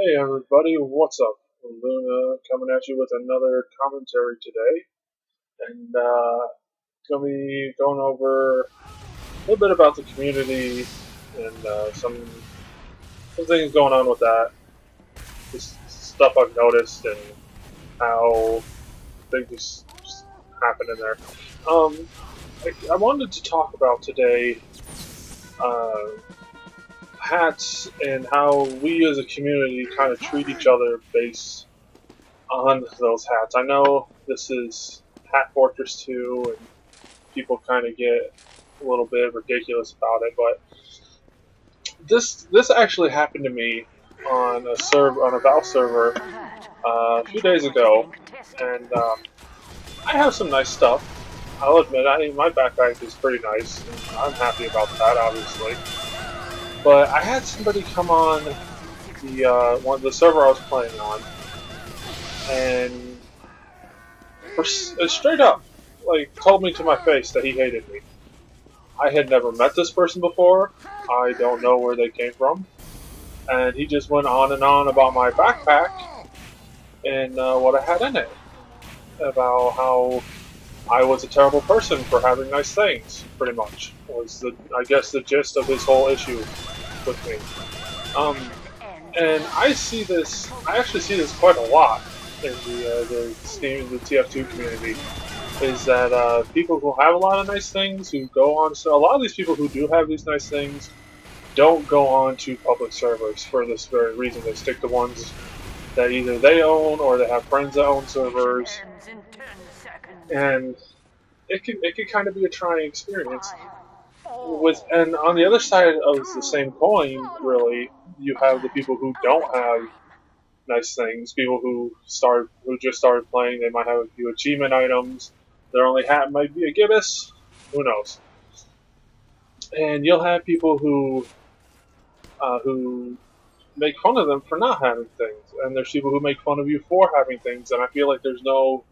Hey everybody, what's up? Luna coming at you with another commentary today, and gonna be going over a little bit about the community and some things going on with that, just stuff I've noticed and how things just happen in there. Um, I wanted to talk about today uh, hats and how we as a community kind of treat each other based on those hats. I know this is Hat Fortress 2, and people kind of get a little bit ridiculous about it, but this actually happened to me on a Valve server a few days ago, and I have some nice stuff. I'll admit, my backpack is pretty nice. I'm happy about that, obviously. But I had somebody come on the server I was playing on, and straight up, like, told me to my face that he hated me. I had never met this person before. I don't know where they came from. And he just went on and on about my backpack and what I had in it. About how I was a terrible person for having nice things, pretty much. Was I guess the gist of his whole issue with me. And I actually see this quite a lot in the TF2 community. Is that people who have a lot of nice things, who go on, so a lot of these people who do have these nice things don't go on to public servers for this very reason. They stick to ones that either they own or they have friends that own servers, and it can kind of be a trying experience. And on the other side of the same coin, really, you have the people who don't have nice things. People who just started playing, they might have a few achievement items. Their only hat might be a gibbous. Who knows? And you'll have people who make fun of them for not having things, and there's people who make fun of you for having things. And I feel like there's no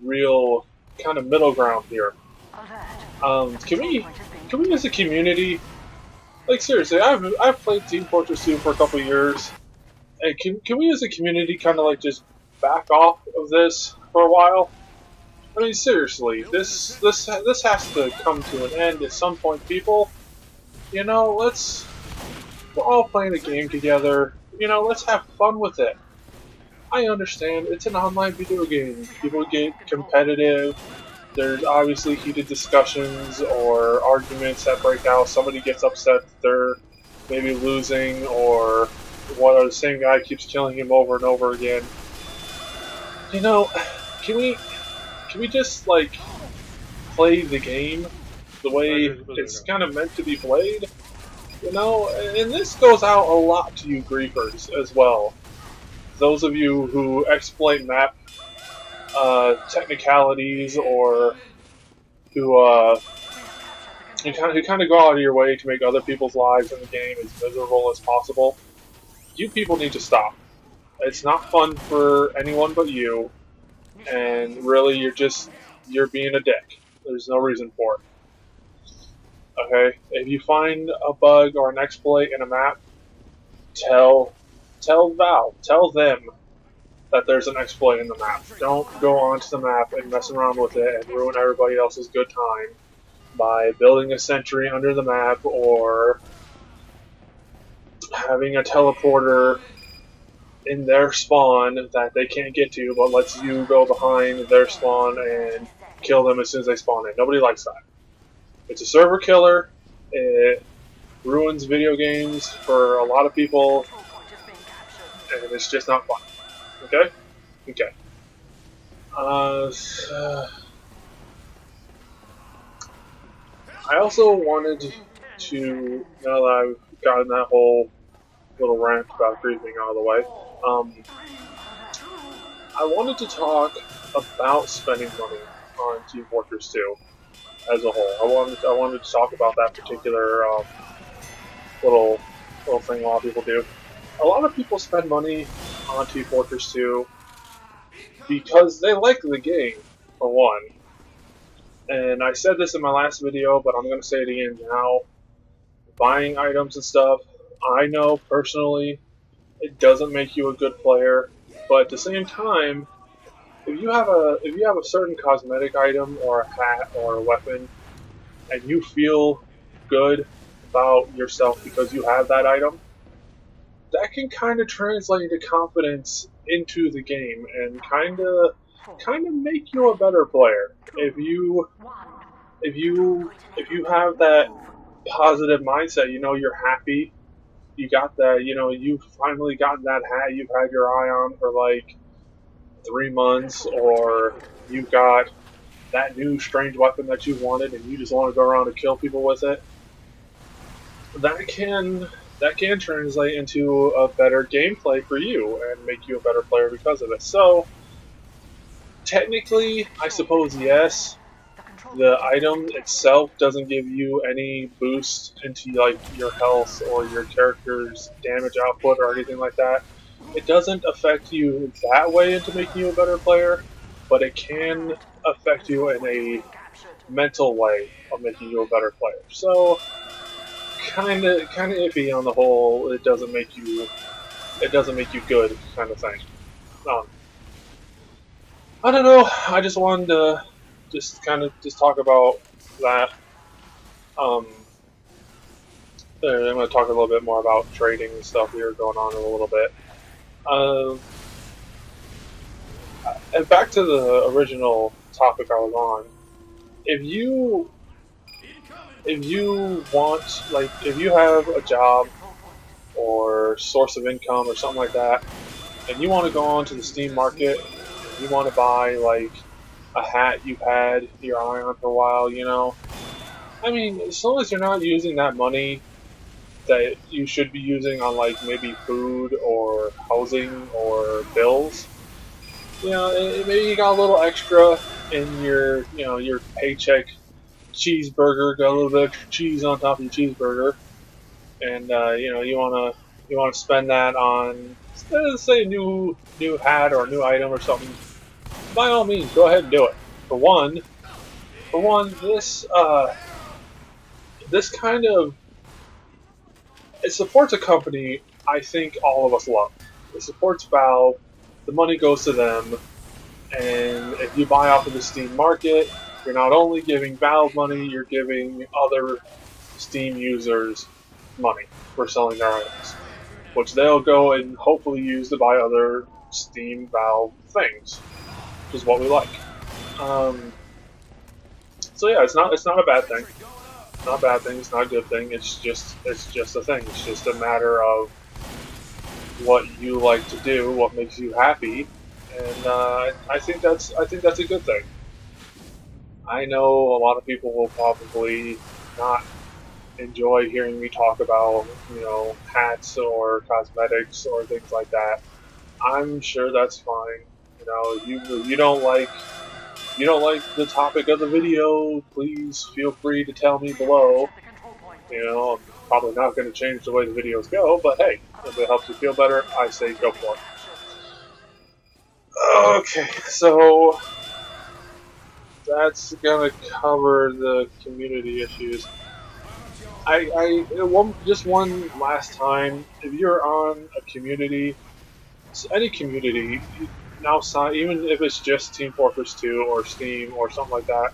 real kind of middle ground here. Can we as a community, like seriously, I've played Team Fortress 2 for a couple years. And can we as a community kind of like just back off of this for a while? I mean, seriously, this has to come to an end at some point, people. You know, we're all playing a game together. You know, let's have fun with it. I understand it's an online video game. People get competitive. There's obviously heated discussions or arguments that break out. Somebody gets upset that they're maybe losing, or the same guy keeps killing him over and over again. You know, can we just like play the game the way it's kind of meant to be played? You know, and this goes out a lot to you griefers as well. Those of you who exploit map technicalities, or who kind of go out of your way to make other people's lives in the game as miserable as possible. You people need to stop. It's not fun for anyone but you, and really you're being a dick. There's no reason for it. Okay? If you find a bug or an exploit in a map, tell Valve, tell them that there's an exploit in the map. Don't go onto the map and mess around with it and ruin everybody else's good time by building a sentry under the map, or having a teleporter in their spawn that they can't get to, but lets you go behind their spawn and kill them as soon as they spawn in. Nobody likes that. It's a server killer. It ruins video games for a lot of people, and it's just not fun. Okay? Okay. I also wanted to, now that I've gotten that whole little rant about griefing out of the way, I wanted to talk about spending money on Team Fortress 2 as a whole. I wanted to talk about that particular little thing a lot of people do. A lot of people spend money on Team Fortress 2 because they like the game, for one. And I said this in my last video, but I'm going to say it again now. Buying items and stuff, I know personally It doesn't make you a good player, but at the same time, if you have a certain cosmetic item or a hat or a weapon, and you feel good about yourself because you have that item, that can kind of translate into confidence into the game and kind of make you a better player. If you have that positive mindset, you're happy. You got that, you've finally gotten that hat you've had your eye on for like 3 months, or you got that new strange weapon that you wanted and you just want to go around and kill people with it. That can translate into a better gameplay for you and make you a better player because of it. So technically, I suppose yes, the item itself doesn't give you any boost into like your health or your character's damage output or anything like that. It doesn't affect you that way into making you a better player, but it can affect you in a mental way of making you a better player. So kind of iffy on the whole. It doesn't make you good kind of thing. Um, I don't know. I just wanted to just talk about that. Um, I'm going to talk a little bit more about trading and stuff here going on in a little bit. And back to the original topic I was on. If you want, like, if you have a job or source of income or something like that, and you want to go onto the Steam market, and you want to buy like a hat you've had your eye on for a while, I mean, as long as you're not using that money that you should be using on like maybe food or housing or bills, maybe you got a little extra in your paycheck cheeseburger, got a little bit extra cheese on top of your cheeseburger, and you wanna spend that on, let's say, a new hat or a new item or something. By all means, go ahead and do it. For one, this kind of, it supports a company I think all of us love. It supports Valve. The money goes to them, and if you buy off of the Steam market, you're not only giving Valve money, you're giving other Steam users money for selling their items, which they'll go and hopefully use to buy other Steam Valve things, which is what we like. So yeah, it's not a bad thing. It's not a bad thing. It's not a good thing. It's just a thing. It's just a matter of what you like to do, what makes you happy, and I think that's a good thing. I know a lot of people will probably not enjoy hearing me talk about, hats or cosmetics or things like that. I'm sure that's fine. You don't like the topic of the video, please feel free to tell me below. I'm probably not going to change the way the videos go, but hey, if it helps you feel better, I say go for it. Okay, so that's gonna cover the community issues. Just one last time, if you're on a community, any community, now even if it's just Team Fortress 2 or Steam or something like that,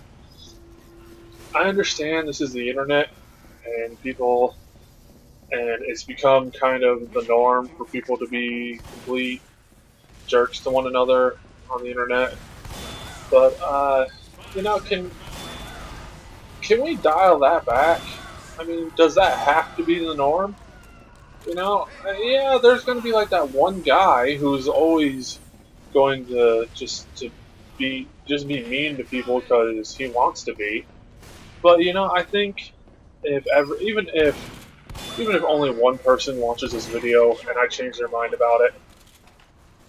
I understand this is the internet and it's become kind of the norm for people to be complete jerks to one another on the internet. But can we dial that back? I mean, does that have to be the norm? Yeah, there's going to be like that one guy who's always going to just be mean to people because he wants to be. But I think even if only one person watches this video and I change their mind about it,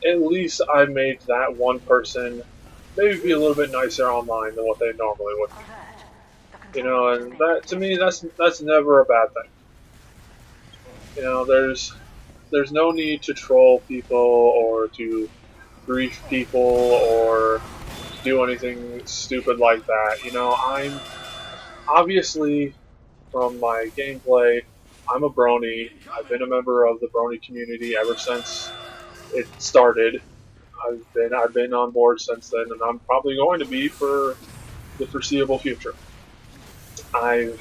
at least I made that one person maybe be a little bit nicer online than what they normally would be. And that, to me, that's never a bad thing. There's no need to troll people or to grief people or do anything stupid like that. I'm obviously, from my gameplay, I'm a brony. I've been a member of the brony community ever since it started. I've been on board since then, and I'm probably going to be for the foreseeable future. I've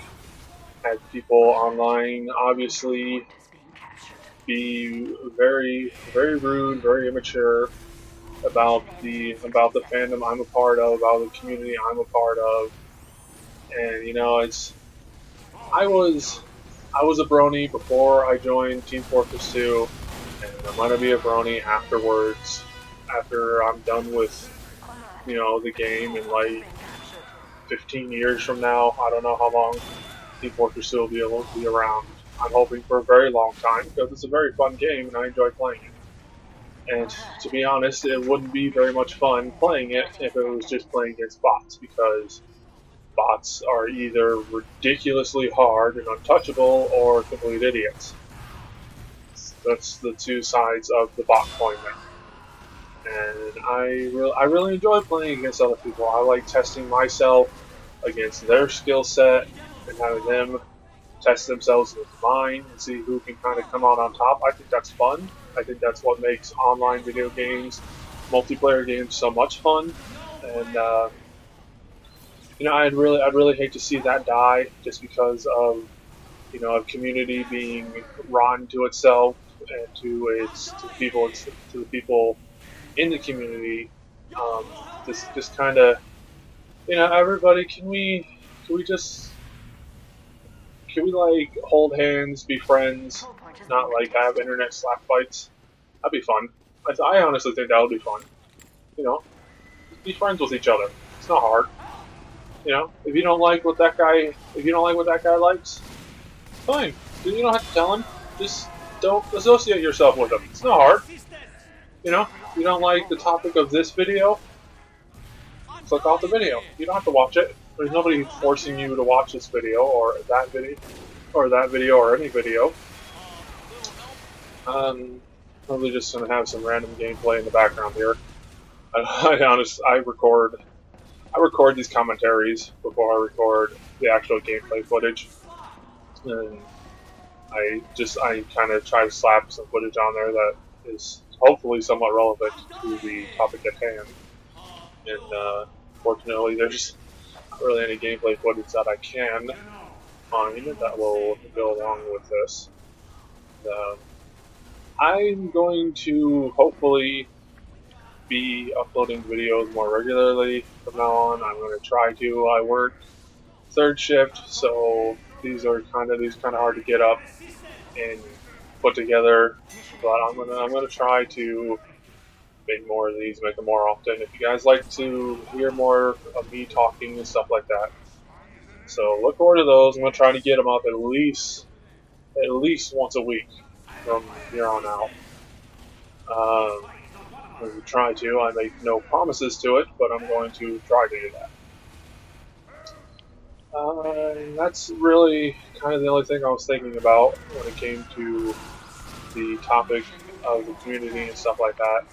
had people online obviously be very rude, very immature about the fandom I'm a part of, about the community I'm a part of, and I was I was a brony before I joined Team Fortress 2, and I'm gonna be a brony afterwards. After I'm done with the game in like 15 years from now, I don't know how long Team Fortress 2 will be able to be around. I'm hoping for a very long time because it's a very fun game and I enjoy playing it. And to be honest, it wouldn't be very much fun playing it if it was just playing against bots, because bots are either ridiculously hard and untouchable or complete idiots. That's the two sides of the bot coin there. And I really enjoy playing against other people. I like testing myself against their skill set and having them test themselves with mine and see who can kind of come out on top. I think that's fun. I think that's what makes online video games, multiplayer games, so much fun. And I'd really hate to see that die just because of a community being rotten to itself and to the people in the community. Just kind of everybody, can we like hold hands, be friends, not like have internet slap fights? That'd be fun. I honestly think that would be fun. Just be friends with each other. It's not hard. If you don't like what that guy likes, fine. You don't have to tell him. Just don't associate yourself with him. It's not hard. If you don't like the topic of this video, click off the video. You don't have to watch it. There's nobody forcing you to watch this video or that video or any video. Probably just gonna have some random gameplay in the background here. I record these commentaries before I record the actual gameplay footage, and I kind of try to slap some footage on there that is hopefully somewhat relevant to the topic at hand. And fortunately, there's not really any gameplay footage that I can find that will go along with this. I'm going to hopefully be uploading videos more regularly from now on. I'm going to try to. I work third shift, so these are kind of hard to get up and put together. But I'm gonna try to make more of these, make them more often. If you guys like to hear more of me talking and stuff like that, so look forward to those. I'm gonna try to get them up at least once a week from here on out. I'm going to try to. I make no promises to it, but I'm going to try to do that. That's really kind of the only thing I was thinking about when it came to the topic of the community and stuff like that.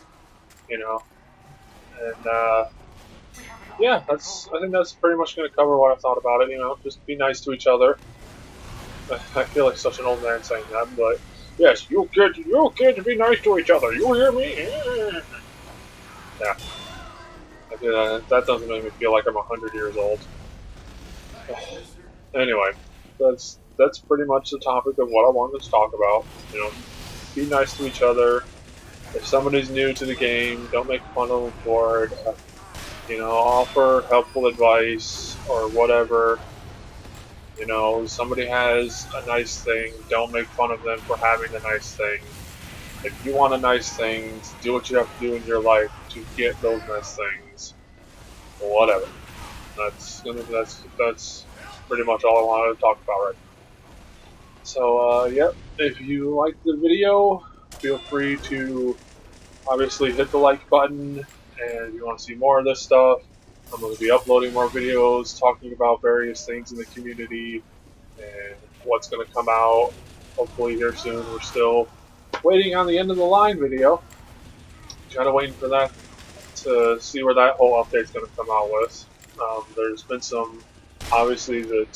And yeah, I think that's pretty much going to cover what I thought about it. Just be nice to each other. I feel like such an old man saying that, but yes, you kids be nice to each other. You hear me? Yeah. That doesn't make me feel like I'm 100 years old. Anyway, that's pretty much the topic of what I wanted to talk about. Be nice to each other. If somebody's new to the game, don't make fun of them for it. Offer helpful advice or whatever. Somebody has a nice thing, don't make fun of them for having a nice thing. If you want a nice thing, do what you have to do in your life to get those nice things. Whatever. That's pretty much all I wanted to talk about right now. So, yep, if you liked the video, feel free to obviously hit the like button, and if you want to see more of this stuff, I'm going to be uploading more videos talking about various things in the community and what's going to come out hopefully here soon. We're still waiting on the end of the line video. Kind of waiting for that to see where that whole update's going to come out with. There's been some, obviously the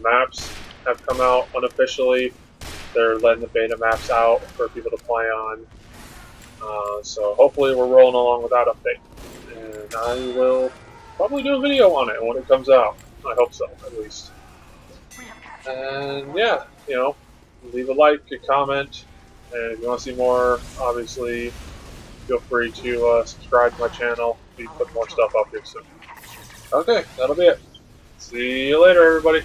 maps have come out unofficially. they're letting the beta maps out for people to play on. So hopefully we're rolling along with that update. And I will probably do a video on it when it comes out. I hope so, at least. And yeah, you know, leave a like, a comment, and if you want to see more, obviously, feel free to subscribe to my channel. We put more stuff up here soon. Okay, that'll be it. See you later, everybody.